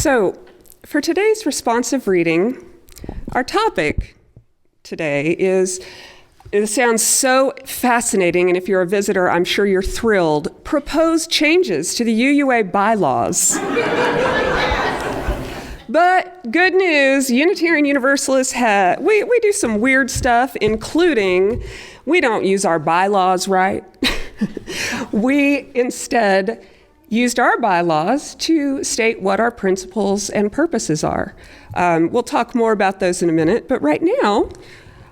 So, for today's responsive reading, our topic today is, it sounds so fascinating, and if you're a visitor, I'm sure you're thrilled, proposed changes to the UUA bylaws. But good news, Unitarian Universalists we do some weird stuff, including we don't use our bylaws right. We instead used our bylaws to state what our principles and purposes are. We'll talk more about those in a minute, but right now,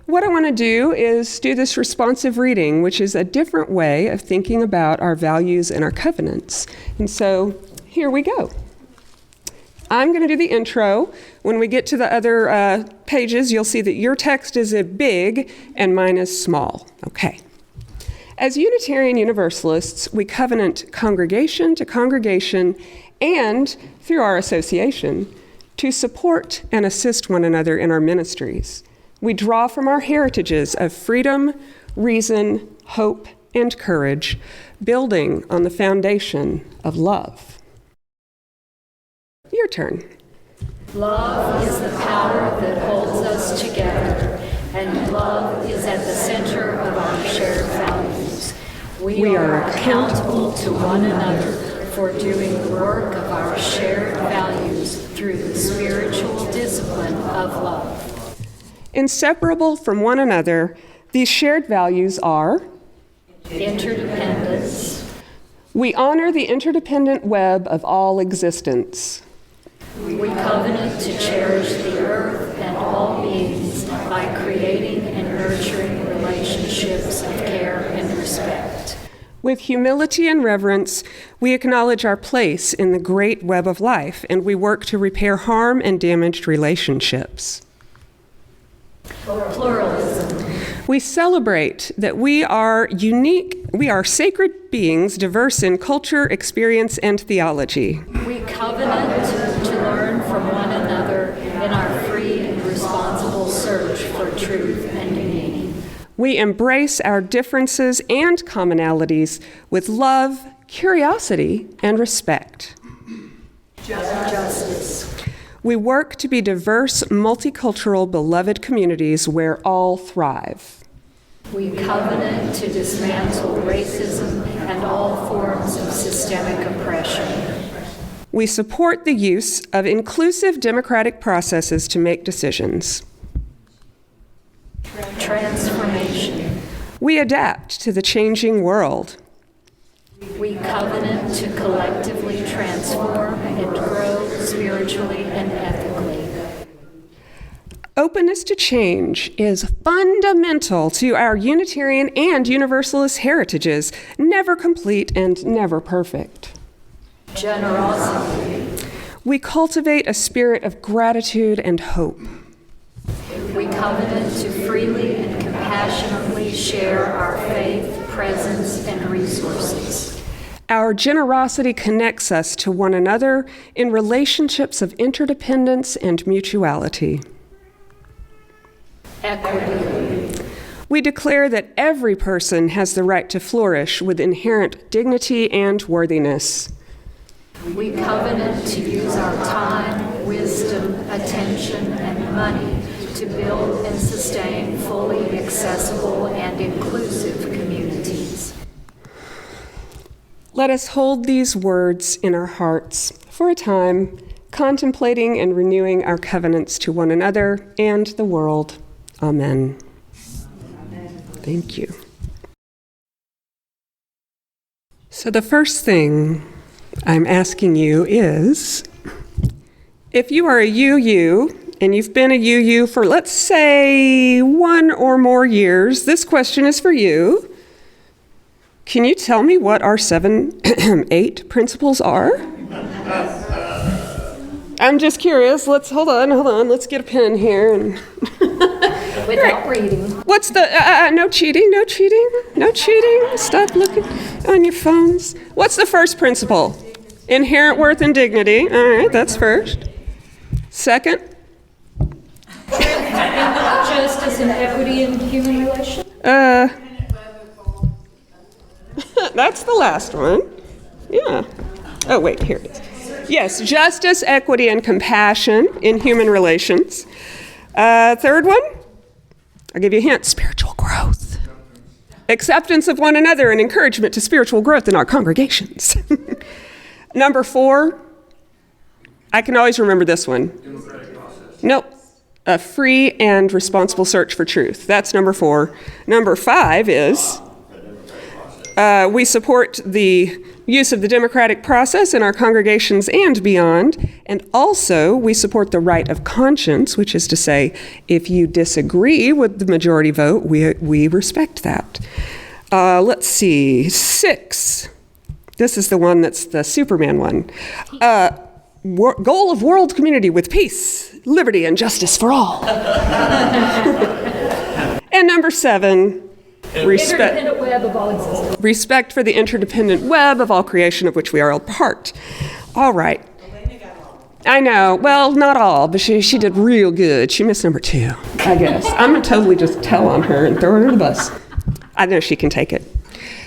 what I want to do is do this responsive reading, which is a different way of thinking about our values and our covenants. And so here we go. I'm going to do the intro. When we get to the other pages, you'll see that your text is big and mine is small. Okay. As Unitarian Universalists, we covenant congregation to congregation and, through our association, to support and assist one another in our ministries. We draw from our heritages of freedom, reason, hope, and courage, building on the foundation of love. Your turn. Love is the power that holds us together, and love is at the center of our shared values. We are accountable to one another for doing the work of our shared values through the spiritual discipline of love. Inseparable from one another, these shared values are interdependence. We honor the interdependent web of all existence. We covenant to cherish the earth and all beings by creating and nurturing relationships of care and respect. With humility and reverence, we acknowledge our place in the great web of life, and we work to repair harm and damaged relationships. Pluralism. We celebrate that we are unique, we are sacred beings, diverse in culture, experience, and theology. We covenant to learn from one another in our free and responsible search for truth and meaning. We embrace our differences and commonalities with love, curiosity, and respect. Justice. We work to be diverse, multicultural, beloved communities where all thrive. We covenant to dismantle racism and all forms of systemic oppression. We support the use of inclusive democratic processes to make decisions. Transformation. We adapt to the changing world. We covenant to collectively transform and grow spiritually and ethically. Openness to change is fundamental to our Unitarian and Universalist heritages, never complete and never perfect. Generosity. We cultivate a spirit of gratitude and hope. We covenant to freely and compassionately share our faith, presence, and resources. Our generosity connects us to one another in relationships of interdependence and mutuality. Equity. We declare that every person has the right to flourish with inherent dignity and worthiness. We covenant to use our time, wisdom, attention, and money to build and sustain fully accessible and inclusive communities. Let us hold these words in our hearts for a time, contemplating and renewing our covenants to one another and the world. Amen. Amen. Thank you. So the first thing I'm asking you is, if you are a UU and you've been a UU for, let's say, 1 or more years, this question is for you. Can you tell me what our 8 principles are? I'm just curious. Hold on. Let's get a pen here. And Without reading. What's the, no cheating. Stop looking on your phones. What's the first principle? Inherent worth and dignity. All right, that's first. Second? Justice and equity in human relations. That's the last one. Yeah. Oh, wait, here it is. Yes, justice, equity, and compassion in human relations. Third one, I'll give you a hint, spiritual growth. Acceptance of one another and encouragement to spiritual growth in our congregations. Number 4, I can always remember this one. Nope. A free and responsible search for truth. That's number 4. Number 5 is we support the use of the democratic process in our congregations and beyond, and also we support the right of conscience, which is to say, if you disagree with the majority vote, we respect that. Let's see, 6. This is the one that's the Superman one. Goal of world community with peace, liberty, and justice for all. And number 7, Interdependent web of all existence. respect for the interdependent web of all creation of which we are all part. All right. I know. Well, not all, but she did real good. She missed number 2, I guess. I'm going to totally just tell on her and throw her under the bus. I know she can take it.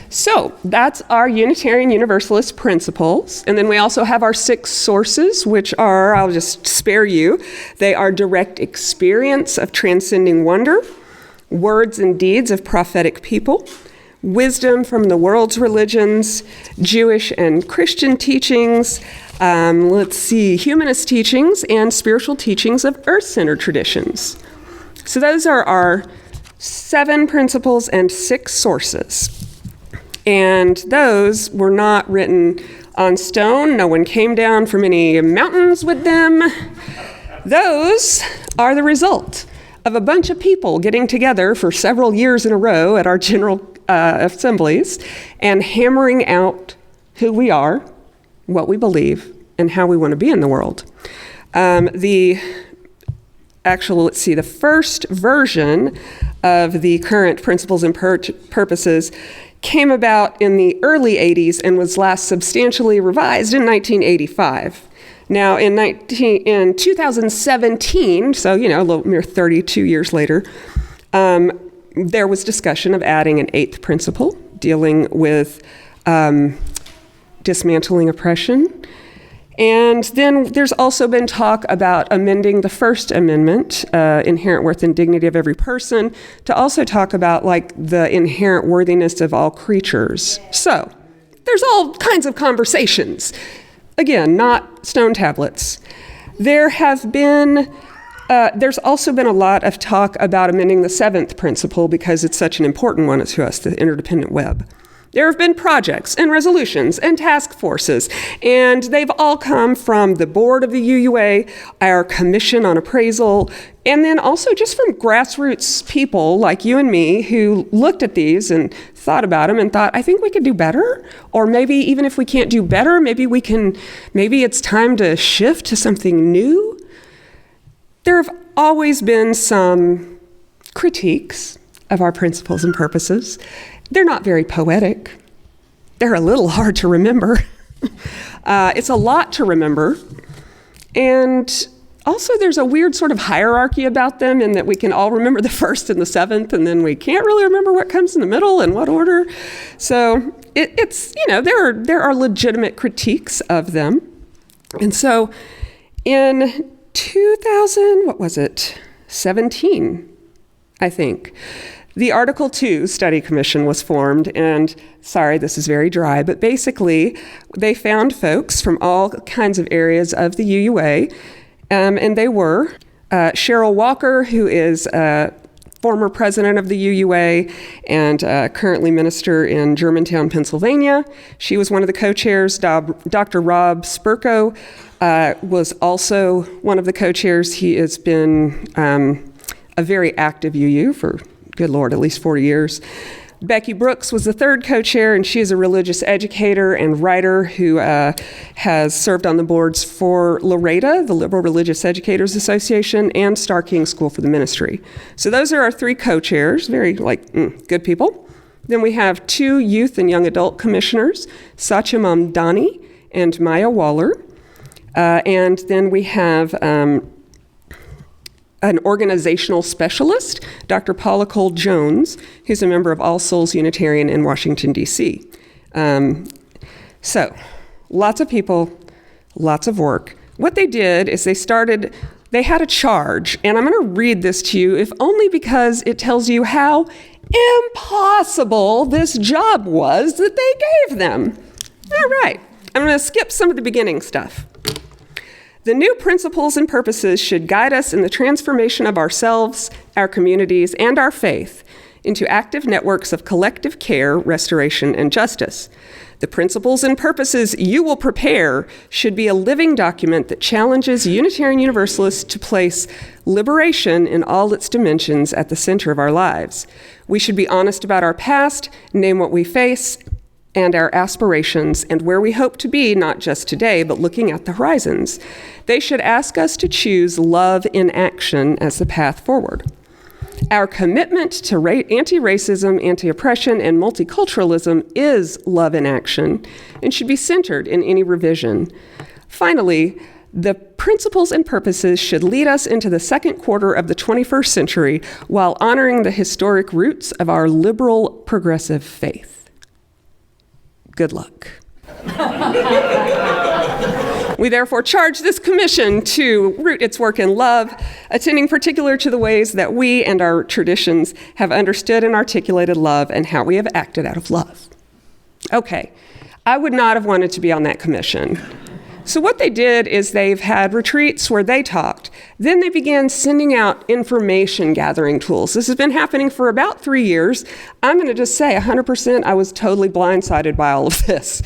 So that's our Unitarian Universalist principles. And then we also have our 6 sources, which are, I'll just spare you, they are direct experience of transcending wonder, words and deeds of prophetic people, wisdom from the world's religions, Jewish and Christian teachings, humanist teachings, and spiritual teachings of earth-centered traditions. So those are our 7 principles and 6 sources. And those were not written on stone. No one came down from any mountains with them. Those are the result of a bunch of people getting together for several years in a row at our general assemblies and hammering out who we are, what we believe, and how we want to be in the world. The first version of the current principles and purposes came about in the early 80s and was last substantially revised in 1985. Now, in 2017, so, a little mere 32 years later, there was discussion of adding an 8th principle dealing with dismantling oppression. And then there's also been talk about amending the First Amendment, inherent worth and dignity of every person, to also talk about the inherent worthiness of all creatures. So there's all kinds of conversations. Again, not stone tablets. There's also been a lot of talk about amending the 7th principle because it's such an important one to us, the interdependent web. There have been projects and resolutions and task forces, and they've all come from the board of the UUA, our commission on appraisal, and then also just from grassroots people like you and me who looked at these and thought about them and thought, I think we could do better. Or maybe even if we can't do better, maybe it's time to shift to something new. There have always been some critiques of our principles and purposes. They're not very poetic. They're a little hard to remember. It's a lot to remember. And also there's a weird sort of hierarchy about them in that we can all remember the 1st and the 7th, and then we can't really remember what comes in the middle and what order. So there are legitimate critiques of them. And so in 2017, I think, the Article 2 Study Commission was formed, and sorry, this is very dry, but basically they found folks from all kinds of areas of the UUA, and they were Cheryl Walker, who is former president of the UUA and currently minister in Germantown, Pennsylvania. She was one of the co-chairs. Dr. Rob Spurko was also one of the co-chairs. He has been a very active UU for, good Lord, at least 40 years. Becky Brooks was the 3rd co-chair, and she is a religious educator and writer who has served on the boards for LREDA, the Liberal Religious Educators Association, and Star King School for the Ministry. So those are our 3 co-chairs, very good people. Then we have 2 youth and young adult commissioners, Satya Mamdani and Maya Waller. And then we have an organizational specialist, Dr. Paula Cole-Jones, who's a member of All Souls Unitarian in Washington, D.C. So lots of people, lots of work. What they did is they had a charge, and I'm going to read this to you, if only because it tells you how impossible this job was that they gave them. All right, I'm going to skip some of the beginning stuff. The new principles and purposes should guide us in the transformation of ourselves, our communities, and our faith into active networks of collective care, restoration, and justice. The principles and purposes you will prepare should be a living document that challenges Unitarian Universalists to place liberation in all its dimensions at the center of our lives. We should be honest about our past, name what we face, and our aspirations, and where we hope to be, not just today, but looking at the horizons. They should ask us to choose love in action as the path forward. Our commitment to anti-racism, anti-oppression, and multiculturalism is love in action and should be centered in any revision. Finally, the principles and purposes should lead us into the second quarter of the 21st century while honoring the historic roots of our liberal progressive faith. Good luck. We therefore charge this commission to root its work in love, attending particular to the ways that we and our traditions have understood and articulated love and how we have acted out of love. Okay, I would not have wanted to be on that commission. So what they did is they've had retreats where they talked. Then they began sending out information gathering tools. This has been happening for about 3 years. I'm going to just say 100% I was totally blindsided by all of this.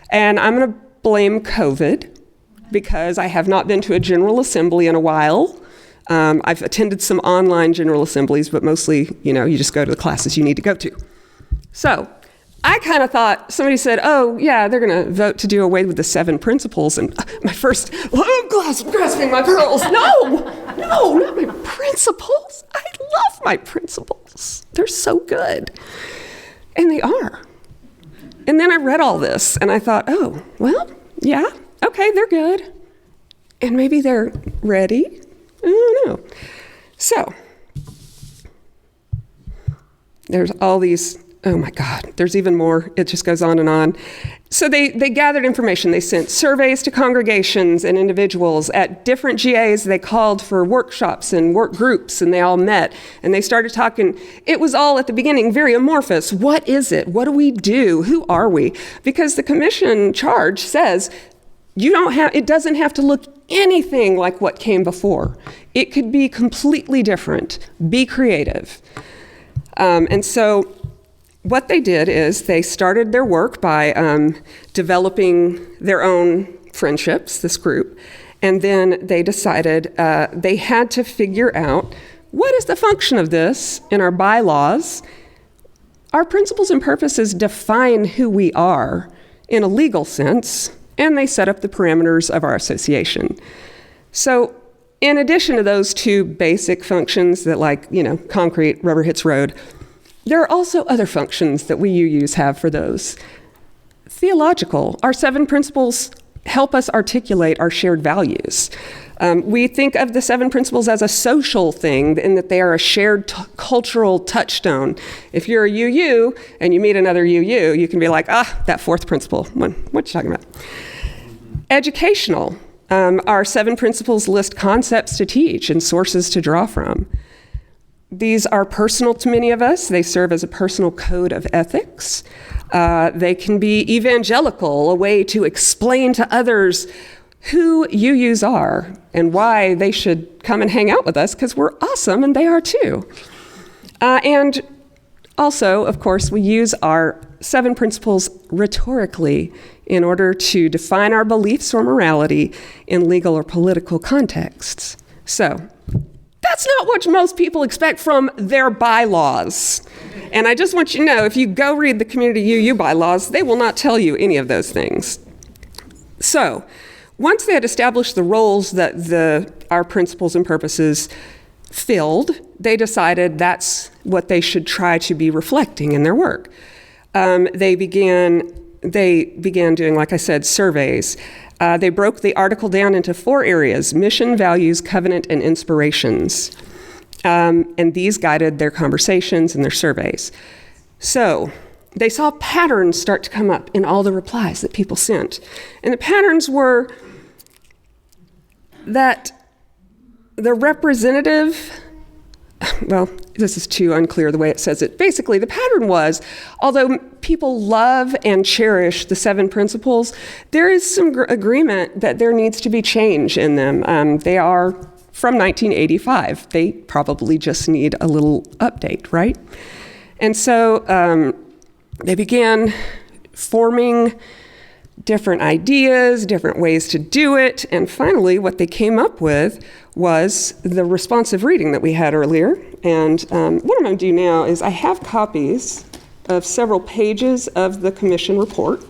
And I'm going to blame COVID because I have not been to a General Assembly in a while. I've attended some online General Assemblies, but mostly, you just go to the classes you need to go to. So I kind of thought, somebody said, oh, yeah, they're going to vote to do away with the 7 principles. And my first, grasping my pearls. No, not my principles. I love my principles. They're so good. And they are. And then I read all this, and I thought, oh, well, yeah, okay, they're good. And maybe they're ready. I don't know. So there's all these. Oh my God, there's even more. It just goes on and on. So they gathered information. They sent surveys to congregations and individuals at different GAs. They called for workshops and work groups, and they all met. And they started talking. It was all at the beginning very amorphous. What is it? What do we do? Who are we? Because the commission charge says it doesn't have to look anything like what came before. It could be completely different. Be creative. And so what they did is they started their work by developing their own friendships, this group, and then they decided they had to figure out what is the function of this in our bylaws. Our principles and purposes define who we are in a legal sense, and they set up the parameters of our association. So in addition to those 2 basic functions that concrete, rubber hits road, there are also other functions that we UUs have for those. Theological, our 7 principles help us articulate our shared values. We think of the 7 principles as a social thing in that they are a shared cultural touchstone. If you're a UU and you meet another UU, you can be like, that 4th principle, what you talking about? Educational, our 7 principles list concepts to teach and sources to draw from. These are personal to many of us. They serve as a personal code of ethics. They can be evangelical, a way to explain to others who UUs are and why they should come and hang out with us because we're awesome and they are too. And also, of course, we use our 7 principles rhetorically in order to define our beliefs or morality in legal or political contexts. So that's not what most people expect from their bylaws. And I just want you to know, if you go read the community UU bylaws, they will not tell you any of those things. So once they had established the roles that our principles and purposes filled, they decided that's what they should try to be reflecting in their work. They began doing, like I said, surveys. They broke the article down into 4 areas: mission, values, covenant, and inspirations. And these guided their conversations and their surveys. So they saw patterns start to come up in all the replies that people sent. And the patterns were that the representative, well, this is too unclear the way it says it. Basically, the pattern was, although people love and cherish the 7 principles, there is some agreement that there needs to be change in them. They are from 1985. They probably just need a little update, right? And so they began forming different ideas, different ways to do it, and finally what they came up with was the responsive reading that we had earlier. And what I'm going to do now is I have copies of several pages of the commission report.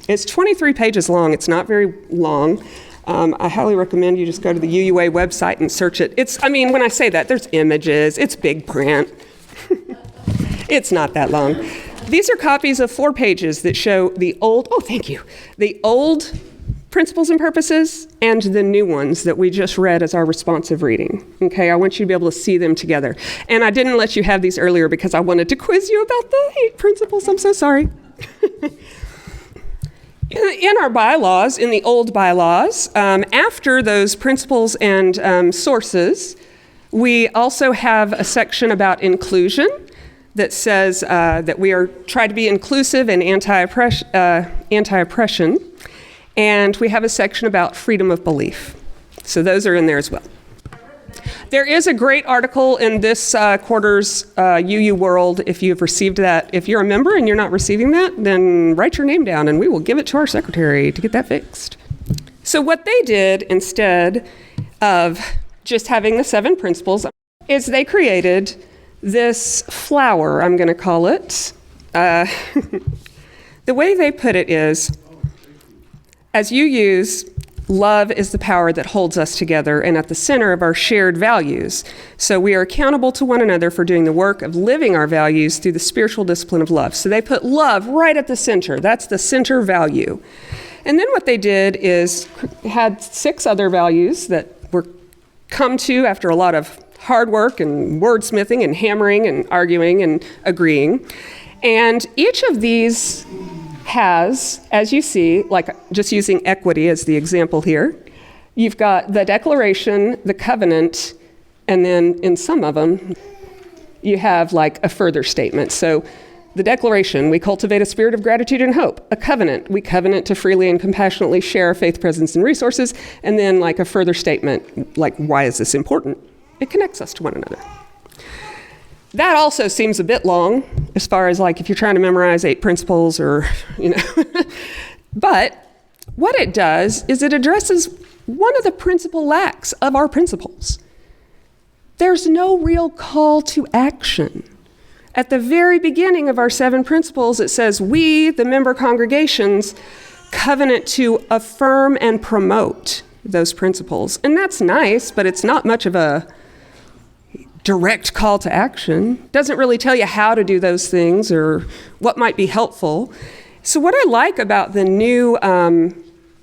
It's 23 pages long. It's not very long. I highly recommend you just go to the UUA website and search it. When I say that, there's images. It's big print. It's not that long. These are copies of 4 pages that show the old principles and purposes and the new ones that we just read as our responsive reading. Okay, I want you to be able to see them together. And I didn't let you have these earlier because I wanted to quiz you about the 8 principles. I'm so sorry. In our bylaws, in the old bylaws, after those principles and sources, we also have a section about inclusion that says that we are trying to be inclusive and anti-oppression. And we have a section about freedom of belief. So those are in there as well. There is a great article in this quarter's UUWorld if you've received that. If you're a member and you're not receiving that, then write your name down and we will give it to our secretary to get that fixed. So what they did instead of just having the 7 principles is they created this flower, I'm going to call it. The way they put it is, as you use, love is the power that holds us together and at the center of our shared values. So we are accountable to one another for doing the work of living our values through the spiritual discipline of love. So they put love right at the center. That's the center value. And then what they did is had 6 other values that were come to after a lot of hard work and wordsmithing and hammering and arguing and agreeing. And each of these has, as you see, like just using equity as the example here, you've got the declaration, the covenant, and then in some of them, you have like a further statement. So the declaration, we cultivate a spirit of gratitude and hope. A covenant, we covenant to freely and compassionately share our faith, presence, and resources. And then like a further statement, like why is this important? It connects us to one another. That also seems a bit long as far as like if you're trying to memorize 8 principles or, But what it does is it addresses one of the principal lacks of our principles. There's no real call to action. At the very beginning of our 7 principles, it says, we, the member congregations, covenant to affirm and promote those principles. And that's nice, but it's not much of a direct call to action. Doesn't really tell you how to do those things or what might be helpful. So what I like about the new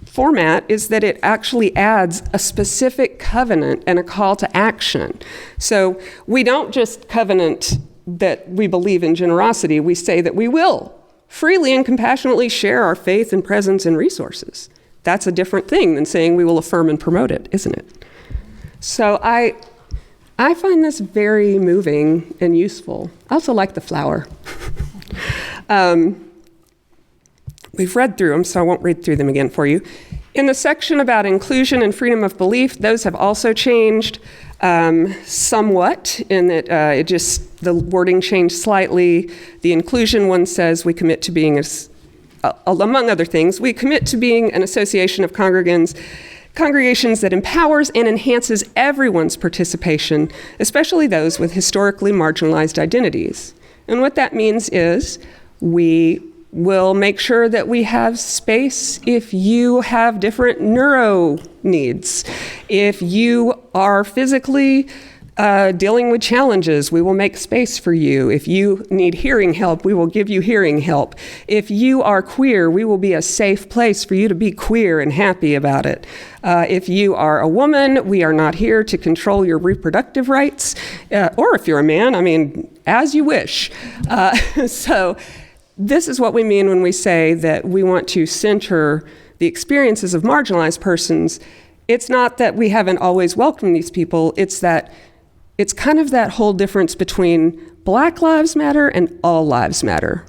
format is that it actually adds a specific covenant and a call to action. So we don't just covenant that we believe in generosity, we say that we will freely and compassionately share our faith and presence and resources. That's a different thing than saying we will affirm and promote it, isn't it? So I find this very moving and useful. I also like the flower. We've read through them, so I won't read through them again for you. In the section about inclusion and freedom of belief, those have also changed somewhat in that the wording changed slightly. The inclusion one says we commit to being, among other things, we commit to being an association of congregations that empowers and enhances everyone's participation, especially those with historically marginalized identities. And what that means is we will make sure that we have space if you have different neuro needs. If you are physically dealing with challenges, we will make space for you. If you need hearing help, we will give you hearing help. If you are queer, we will be a safe place for you to be queer and happy about it. If you are a woman, we are not here to control your reproductive rights. Or if you're a man, as you wish. So this is what we mean when we say that we want to center the experiences of marginalized persons It's not that we haven't always welcomed these people, it's that it's kind of that whole difference between Black Lives Matter and All Lives Matter,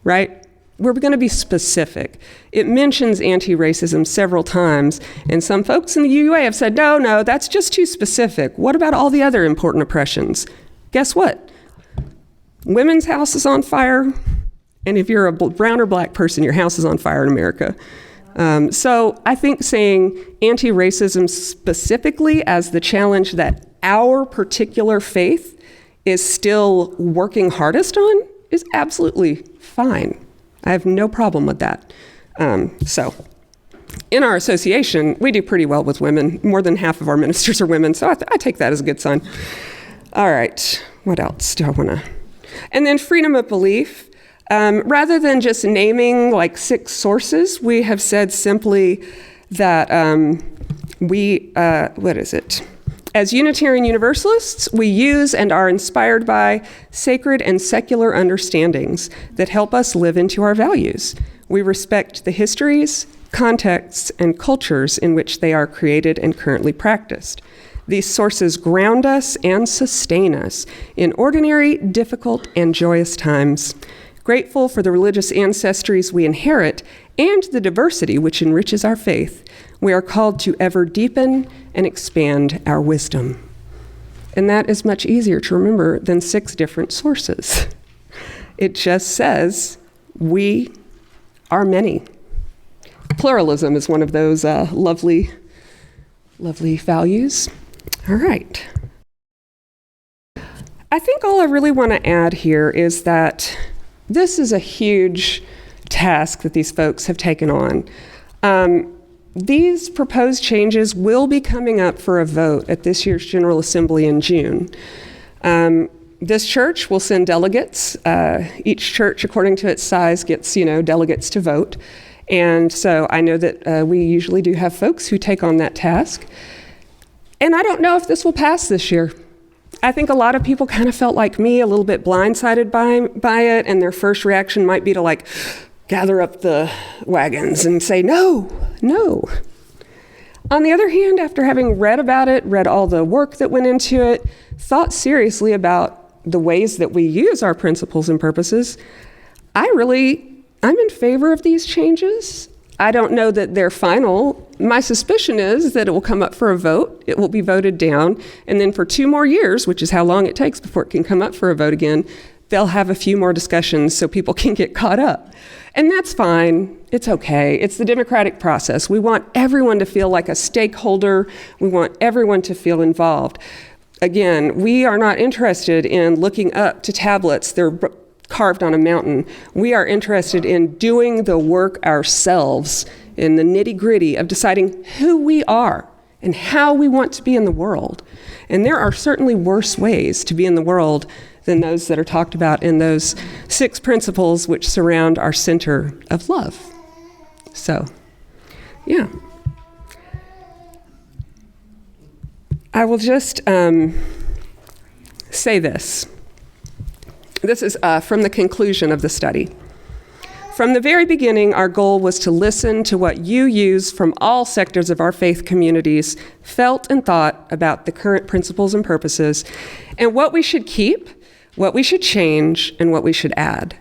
right? We're going to be specific. It mentions anti-racism several times, and some folks in the UUA have said, no, that's just too specific. What about all the other important oppressions? Guess what? Women's house is on fire, and if you're a brown or black person, your house is on fire in America. So I think saying anti-racism specifically as the challenge that our particular faith is still working hardest on is absolutely fine. I have no problem with that. So in our association, we do pretty well with women. More than half of our ministers are women, so I take that as a good sign. All right, what else do I want to? And then freedom of belief. Rather than just naming like 6 sources, we have said simply that As Unitarian Universalists, we use and are inspired by sacred and secular understandings that help us live into our values. We respect the histories, contexts, and cultures in which they are created and currently practiced. These sources ground us and sustain us in ordinary, difficult, and joyous times. Grateful for the religious ancestries we inherit and the diversity which enriches our faith, we are called to ever deepen and expand our wisdom. And that is much easier to remember than 6 different sources. It just says, we are many. Pluralism is one of those lovely values. All right. I think all I really want to add here is that this is a huge task that these folks have taken on. These proposed changes will be coming up for a vote at this year's General Assembly in June. This church will send delegates. Each church, according to its size, gets, delegates to vote. And so I know that we usually do have folks who take on that task. And I don't know if this will pass this year. I think a lot of people kind of felt like me, a little bit blindsided by it, and their first reaction might be to gather up the wagons and say, no. On the other hand, after having read about it, read all the work that went into it, thought seriously about the ways that we use our principles and purposes, I'm in favor of these changes. I don't know that they're final. My suspicion is that it will come up for a vote, it will be voted down, and then for 2 more years, which is how long it takes before it can come up for a vote again, they'll have a few more discussions so people can get caught up. And that's fine. It's okay. It's the democratic process. We want everyone to feel like a stakeholder. We want everyone to feel involved. Again, we are not interested in looking up to tablets. They're carved on a mountain. We are interested in doing the work ourselves in the nitty-gritty of deciding who we are and how we want to be in the world. And there are certainly worse ways to be in the world than those that are talked about in those 6 principles which surround our center of love. So, yeah. I will just say this. This is from the conclusion of the study. From the very beginning, our goal was to listen to what UUs from all sectors of our faith communities felt and thought about the current principles and purposes, and what we should keep, what we should change, and what we should add.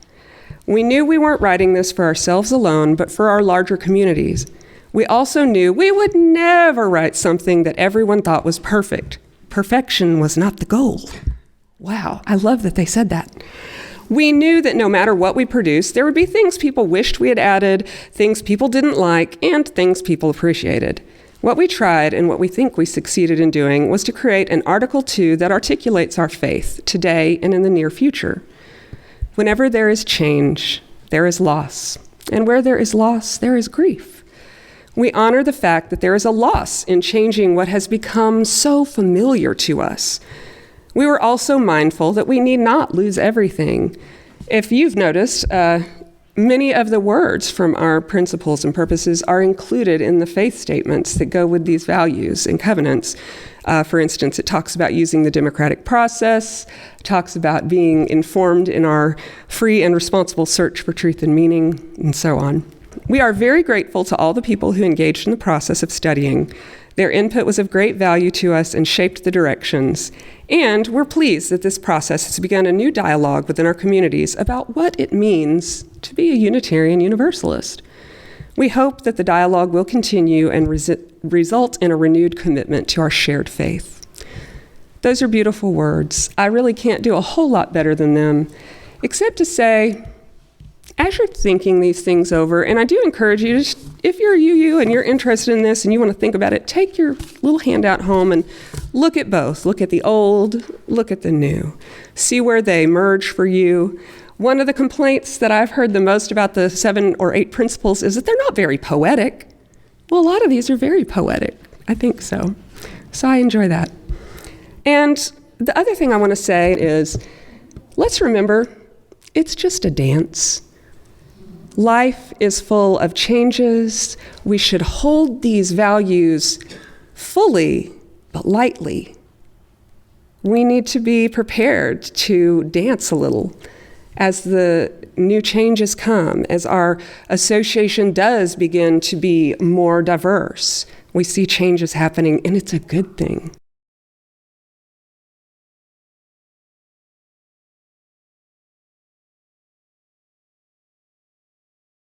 We knew we weren't writing this for ourselves alone, but for our larger communities. We also knew we would never write something that everyone thought was perfect. Perfection was not the goal. Wow, I love that they said that. We knew that no matter what we produced, there would be things people wished we had added, things people didn't like, and things people appreciated. What we tried, and what we think we succeeded in doing, was to create an Article 2 that articulates our faith today and in the near future. Whenever there is change, there is loss. And where there is loss, there is grief. We honor the fact that there is a loss in changing what has become so familiar to us. We were also mindful that we need not lose everything. If you've noticed, many of the words from our principles and purposes are included in the faith statements that go with these values and covenants. For instance, it talks about using the democratic process, talks about being informed in our free and responsible search for truth and meaning, and so on. We are very grateful to all the people who engaged in the process of studying Their input was of great value to us and shaped the directions. And we're pleased that this process has begun a new dialogue within our communities about what it means to be a Unitarian Universalist. We hope that the dialogue will continue and result in a renewed commitment to our shared faith. Those are beautiful words. I really can't do a whole lot better than them, except to say, as you're thinking these things over, and I do encourage you, if you're a UU and you're interested in this and you want to think about it, take your little handout home and look at both. Look at the old, look at the new. See where they merge for you. One of the complaints that I've heard the most about the 7 or 8 principles is that they're not very poetic. Well, a lot of these are very poetic. I think so. So I enjoy that. And the other thing I want to say is, let's remember, it's just a dance. Life is full of changes. We should hold these values fully, but lightly. We need to be prepared to dance a little as the new changes come, as our association does begin to be more diverse. We see changes happening, and it's a good thing.